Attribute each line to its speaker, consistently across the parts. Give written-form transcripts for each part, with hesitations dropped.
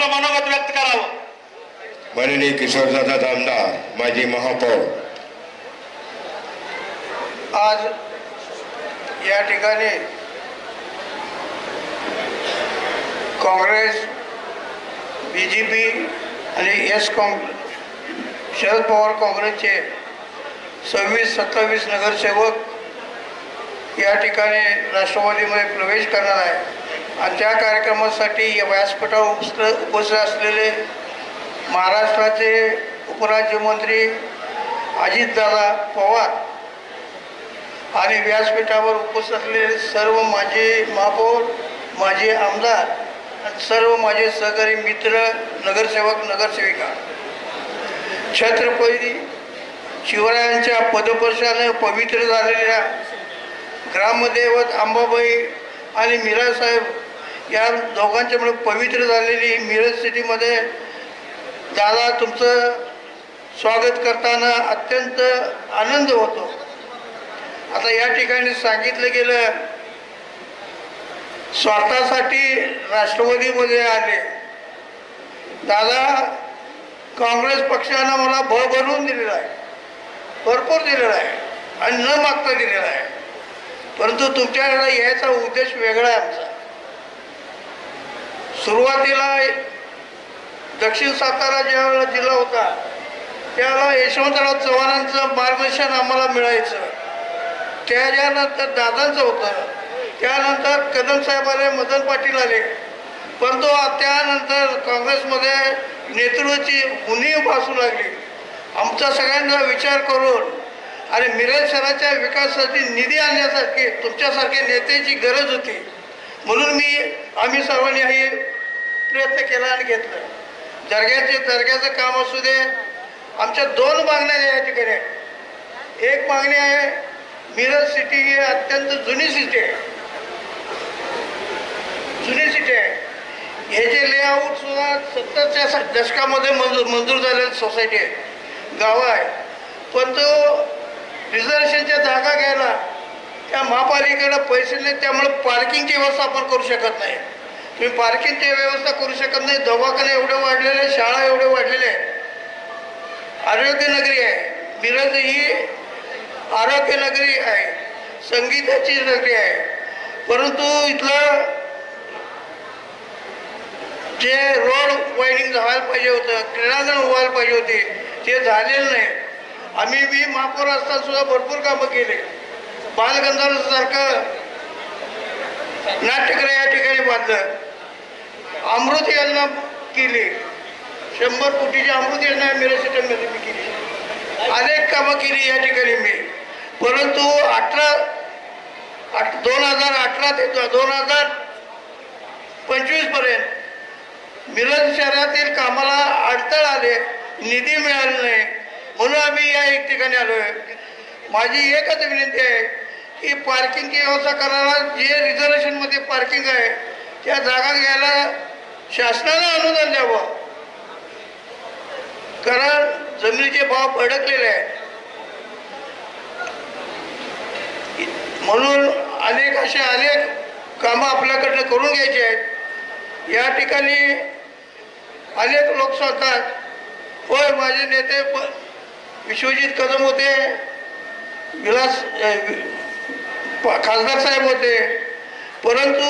Speaker 1: आपलं मनोगत व्यक्त करावं.
Speaker 2: माननीय किशोरदादा आमदार, माजी महापौर.
Speaker 3: आज या ठिकाणी काँग्रेस, BJP आणि शरद पवार काँग्रेसचे 26-27 नगरसेवक या ठिकाणी राष्ट्रवादीमध्ये प्रवेश करणार आहे आणि त्या कार्यक्रमासाठी या व्यासपीठावर उपस्थित असलेले महाराष्ट्राचे उपराज्यमंत्री अजितदादा पवार आणि व्यासपीठावर उपस्थित असलेले सर्व माजी महापौर, माजी आमदार आणि सर्व माझे सहकारी मित्र, नगरसेवक, नगरसेविका. छत्रपती शिवरायांच्या पदस्पर्शाने पवित्र झालेल्या ग्रामदैवत अंबाबाई आणि मीरासाहेब या दोघांच्यामुळे पवित्र झालेली मिरज सिटीमध्ये दादा तुमचं स्वागत करताना अत्यंत आनंद होतो. आता या ठिकाणी सांगितलं गेलं, स्वार्थासाठी राष्ट्रवादीमध्ये आले. दादा काँग्रेस पक्षानं मला भरभरून दिलेला आहे, भरपूर दिलेला आहे आणि न मागता दिलेला आहे. परंतु तुमच्याकडे यायचा उद्देश वेगळा आहे आमचा. सुरुवातीला दक्षिण सातारा ज्यावेळेला जिल्हा होता त्यावेळेला यशवंतराव चव्हाणांचं मार्गदर्शन आम्हाला मिळायचं. त्याच्यानंतर दादांचं होतं, त्यानंतर कदम साहेब आले, मदन पाटील आले. परंतु त्यानंतर काँग्रेसमध्ये नेतृत्वाची उणीव भासू लागली. आमचा सगळ्यांचा विचार करून आणि मिरज शहराच्या विकासासाठी निधी आणण्यासाठी तुमच्यासारख्या नेत्याची गरज होती. म्हणून आम्ही सर्वांनी हे प्रयत्न केला आणि घेतलं. दर्ग्याचं काम असू दे. आमच्या 2 मागण्या या ठिकाणी आहेत. एक मागणी आहे, मिरज सिटी ही अत्यंत जुनी सिटी आहे, हे जे लेआउट सुद्धा 70च्या दशकामध्ये मंजूर झालेली सोसायटी आहे, गावं आहे. पण तो रिझर्वेशनच्या जागा घ्यायला त्या महापालिकेला पैसे नाही, त्यामुळे पार्किंगची व्यवस्था आपण करू शकत नाही. तुम्ही पार्किंगची व्यवस्था करू शकत नाही. दवाखाने एवढे वाढलेले, शाळा एवढे वाढलेले, आरोग्य नगरी आहे. मिरज ही आरोग्य नगरी आहे, संगीताची नगरी आहे. परंतु इथलं जे रोड वायडिंग व्हायला पाहिजे होतं, क्रीडांगण व्हायला पाहिजे होते, ते झालेलं नाही. आम्ही महापौर असताना सुद्धा भरपूर कामं केले. बालगंधर्वसारखं नाट्यगृह या ठिकाणी बांधलं, अमृत योजना केली, 100 कोटीची अमृत योजना मिरज सिटीमध्ये मी केली, अनेक कामं केली या ठिकाणी मी. परंतु 2018 ते 2025 पर्यंत मिरज शहरातील कामाला अडथळे आले, निधी मिळाला नाही. म्हणून आम्ही या एक ठिकाणी आलोय. माझी एकच विनंती आहे की पार्किंगची व्यवस्था करायला, जे रिझर्वेशनमध्ये पार्किंग आहे त्या जागा घ्यायला शासनानं अनुदान द्यावं. कारण जमिनीचे भाव भडकलेले आहेत. म्हणून अनेक कामं आपल्याकडनं करून घ्यायची आहेत. या ठिकाणी अनेक लोक सांगतात, होय माझे नेते विश्वजित कदम होते, खासदार साहेब होते, परंतु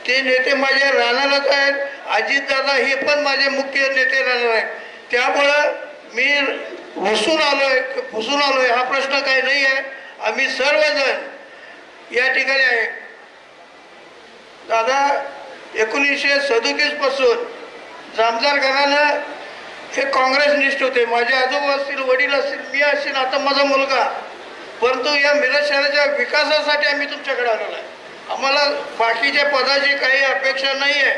Speaker 3: ते नेते माझे राहणारच आहेत. अजितदादा हे पण माझे मुख्य नेते राहणार आहेत. त्यामुळं मी फुसून आलोय हा प्रश्न काही नाही आहे. आम्ही सर्वजण या ठिकाणी आहे. दादा 1937 पासून जामदार घराणं हे काँग्रेसनिष्ठ होते. माझे आजोबा असतील, वडील असतील, मी असेल, आता माझा मुलगा. परंतु या मिरज शहराच्या विकासासाठी आम्ही तुमच्याकडे आलेलो आहे. आम्हाला बाकीच्या पदाची काही अपेक्षा नाही आहे.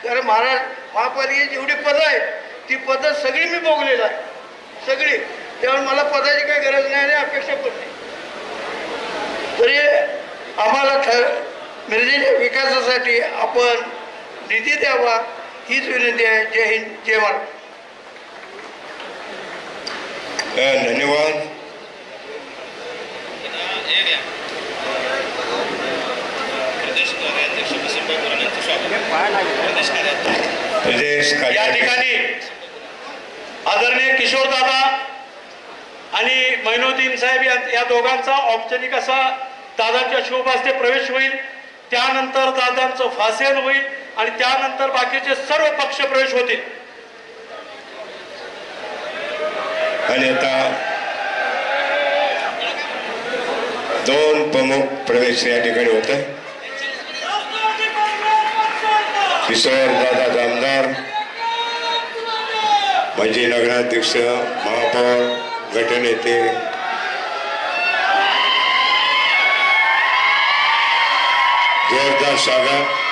Speaker 3: कारण महापालिकेची जेवढी पदं आहेत ती पदं सगळी मी भोगलेलं आहे, सगळी. त्यामुळे मला पदाची काही गरज नाही आणि अपेक्षा पण नाही. तरी आम्हाला मिरजेच्या विकासासाठी आपण निधी द्यावा हीच विनंती आहे. जय हिंद, जय महाराष्ट्र.
Speaker 2: धन्यवाद.
Speaker 4: प्रदेश कार्याध्यक्ष वसंतराव यांचं स्वागत. प्रदेश कार्याध्यक्ष
Speaker 2: प्रदेश
Speaker 1: या
Speaker 2: कार्याध्यक्ष
Speaker 1: ठिकाणी आदरणीय किशोरदादा आणि मैनुद्दीन साहेब या दोघांचा औपचारिक असा दादांच्या शुभ हस्ते प्रवेश होईल. त्यानंतर दादांचं फासेल होईल आणि त्यानंतर बाकीचे सर्व पक्ष प्रवेश होतील.
Speaker 2: आणि आता 2 प्रमुख प्रवेश या ठिकाणी होत आहे. किशोर दादा जामदार, माजी नगराध्यक्ष, महापौर, गटनेते, जोरदार स्वागत.